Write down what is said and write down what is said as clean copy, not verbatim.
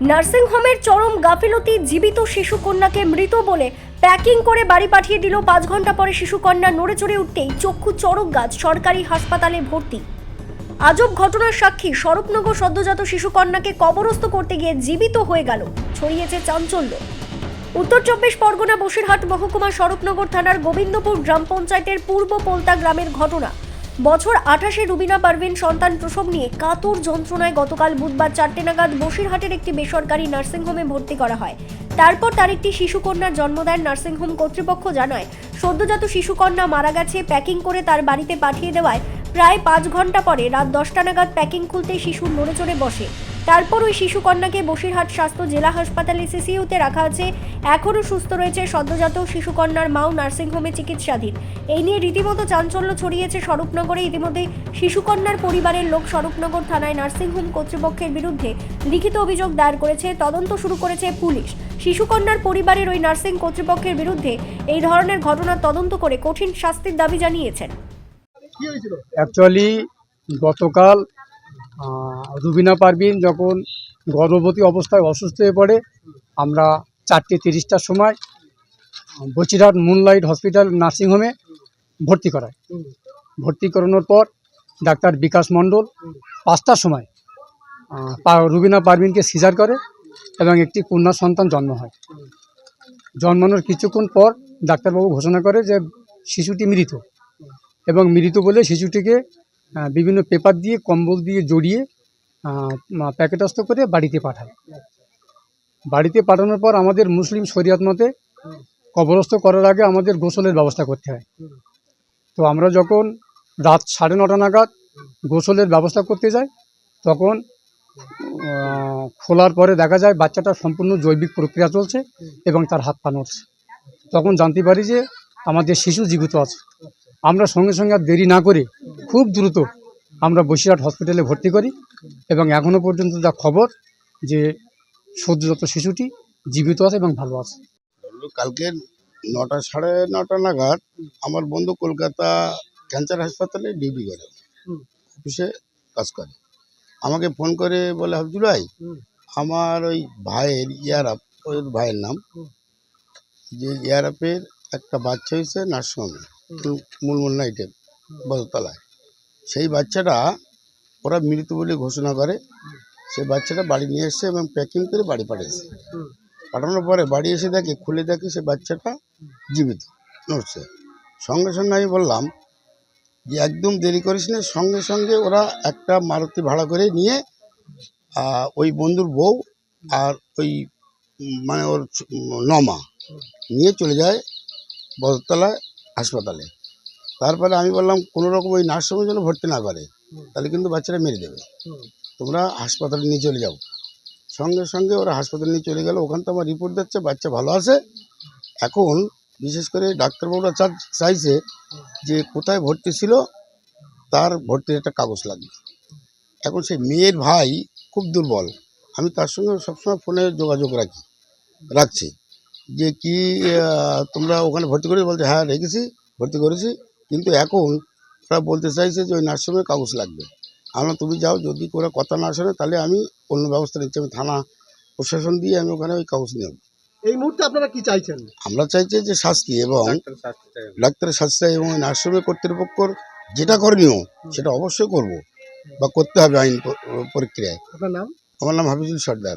Nursing হোমের চরম গাফিলতি, জীবিত শিশু কন্যাকে মৃত বলে প্যাকিং করে বাড়ি পাঠিয়ে দিল। 5 ঘন্টা পরে শিশু কন্যা নড়ে চড়ে উঠতেই চক্ষু চড়ক গাছ, সরকারি হাসপাতালে ভর্তি। আজব ঘটনার সাক্ষী স্বরূপনগর। সদ্যজাত শিশু কন্যাকে কবরস্থ করতে গিয়ে জীবিত হয়ে গেল, ছড়িয়েছে চাঞ্চল্য। উত্তর 24 পরগনা বসিরহাট মহকুমা স্বরূপনগর থানার গোবিন্দপুর গ্রাম পঞ্চায়েতের পূর্ব পোলতা গ্রামের ঘটনা। বছর 28 রুবিনা পারভিন সন্তান প্রসব নিয়ে কাতর যন্ত্রণায় গতকাল বুধবার 4টে নাগাদ বসিরহাটের একটি বেসরকারি নার্সিংহোমে ভর্তি করা হয়। তারপর তার একটি শিশুকন্যার জন্ম দেন। নার্সিংহোম কর্তৃপক্ষ জানায়, সদ্যজাত শিশুকন্যা মারা গেছে। প্যাকিং করে তার বাড়িতে পাঠিয়ে দেওয়ায় প্রায় 5 ঘন্টা পরে রাত 10টা নাগাদ প্যাকিং খুলতে শিশু নড়ে চড়ে বসে। তারপর ওই শিশুকন্যাকে বসিরহাট স্বাস্থ্য জেলা হাসপাতালে সিসিইউতে রাখা আছে। এখনও সুস্থ রয়েছে সদ্যজাত শিশুকন্যার মাও নার্সিংহোমে চিকিৎসাধীন। এই নিয়ে রীতিমতো চাঞ্চল্য ছড়িয়েছে স্বরূপনগরে। ইতিমধ্যে শিশুকন্যার পরিবারের লোক স্বরূপনগর থানায় নার্সিংহোম কর্তৃপক্ষের বিরুদ্ধে লিখিত অভিযোগ দায়ের করেছে। তদন্ত শুরু করেছে পুলিশ। শিশুকন্যার পরিবারের ওই নার্সিং কর্তৃপক্ষের বিরুদ্ধে এই ধরনের ঘটনার তদন্ত করে কঠিন শাস্তির দাবি জানিয়েছেন। অ্যাকচুয়ালি গতকাল রুবিনা পারভিন যখন গর্ভবতী অবস্থায় অসুস্থ হয়ে পড়ে, আমরা 4:30টার সময় বসিরহাট মুনলাইট হসপিটাল নার্সিংহোমে ভর্তি করাই। ভর্তি করানোর পর ডাক্তার বিকাশ মণ্ডল 5টার সময় রুবিনা পারভিনকে সিজার করে এবং একটি কন্যা সন্তান জন্ম হয়। জন্মানোর কিছুক্ষণ পর ডাক্তারবাবু ঘোষণা করে যে শিশুটি মৃত, এবং মৃত বলে শিশুটিকে বিভিন্ন পেপার দিয়ে, কম্বল দিয়ে জড়িয়ে প্যাকেটস্থ করে বাড়িতে পাঠায়। বাড়িতে পাঠানোর পর আমাদের মুসলিম শরিয়ত মতে কবরস্থ করার আগে আমাদের গোসলের ব্যবস্থা করতে হয়। তো আমরা যখন রাত 9:30 নাগাদ গোসলের ব্যবস্থা করতে যাই, তখন খোলার পরে দেখা যায় বাচ্চাটার সম্পূর্ণ জৈবিক প্রক্রিয়া চলছে এবং তার হাত পা নড়ছে। তখন জানতে পারি যে আমাদের শিশু জীবিত আছে। আমরা সঙ্গে সঙ্গে আর দেরি না করে খুব দ্রুত আমরা বসিরহাট হসপিটালে ভর্তি করি, এবং এখনও পর্যন্ত যা খবর যে সদ্যজাত শিশুটি জীবিত আছে এবং ভালো আছে। কালকে 9টা সাড়ে 9টা নাগাদ আমার বন্ধু কলকাতা ক্যান্সার হাসপাতালে ডিউটি করে, অফিসে কাজ করে। আমাকে ফোন করে বলে, হাফিজুল ভাই, আমার ওই ভাইয়ের ইয়ারাপ, ওই ভাইয়ের নাম, যে ইয়ারাপের একটা বাচ্চা হয়েছে নার্সিংহোমে মুলমুল নাইটের বদতলায়। সেই বাচ্চাটা ওরা মৃত বলে ঘোষণা করে। সেই বাচ্চাটা বাড়ি নিয়ে এসছে এবং প্যাকিং করে বাড়ি পাঠিয়েছে। পাঠানোর পরে বাড়ি এসে দেখে, খুলে দেখে সে বাচ্চাটা জীবিত নড়ছে। সঙ্গে সঙ্গে আমি বললাম যে একদম দেরি করিস না, সঙ্গে সঙ্গে ওরা একটা মারুতি ভাড়া করে নিয়ে ওই বন্ধুর বউ আর ওই মানে ওর নমা নিয়ে চলে যায় বদতলা হাসপাতালে। তারপরে আমি বললাম কোনো রকম ওই নার্সিংহোমে যেন ভর্তি না করে, তাহলে কিন্তু বাচ্চারা মেরে দেবে, তোমরা হাসপাতালে নিয়ে চলে যাও। সঙ্গে সঙ্গে ওরা হাসপাতালে নিয়ে চলে গেল। ওখান থেকে আমার রিপোর্ট দিচ্ছে বাচ্চা ভালো আছে। এখন বিশেষ করে ডাক্তারবাবুরা চাইছে যে কোথায় ভর্তি ছিল তার ভর্তির একটা কাগজ লাগবে। এখন সেই মেয়ের ভাই খুব দুর্বল, আমি তার সঙ্গে সবসময় ফোনে যোগাযোগ রাখছি যে কি তোমরা ওখানে ভর্তি করে, বলছে হ্যাঁ রেখেছি, ভর্তি করেছি, কিন্তু এখন ওরা বলতে চাইছে যে ওই নার্সিংহোমে কাগজ লাগবে। আমরা তুমি যাও, যদি করে কথা না শোনে তাহলে আমি অন্য ব্যবস্থা নিচ্ছি, আমি থানা প্রশাসন দিয়ে আমি ওখানে ওই কাগজ নেব। এই মুহূর্তে আপনারা কি চাইছেন? আমরা চাইছি যে শাস্তি, এবং ডাক্তারের শাস্তি চাই, এবং নার্সিংহোমের কর্তৃপক্ষর যেটা করণীয় সেটা অবশ্যই করব বা করতে হবে আইন প্রক্রিয়ায়। আপনার নাম? আমার নাম হাফিজুল সর্দার।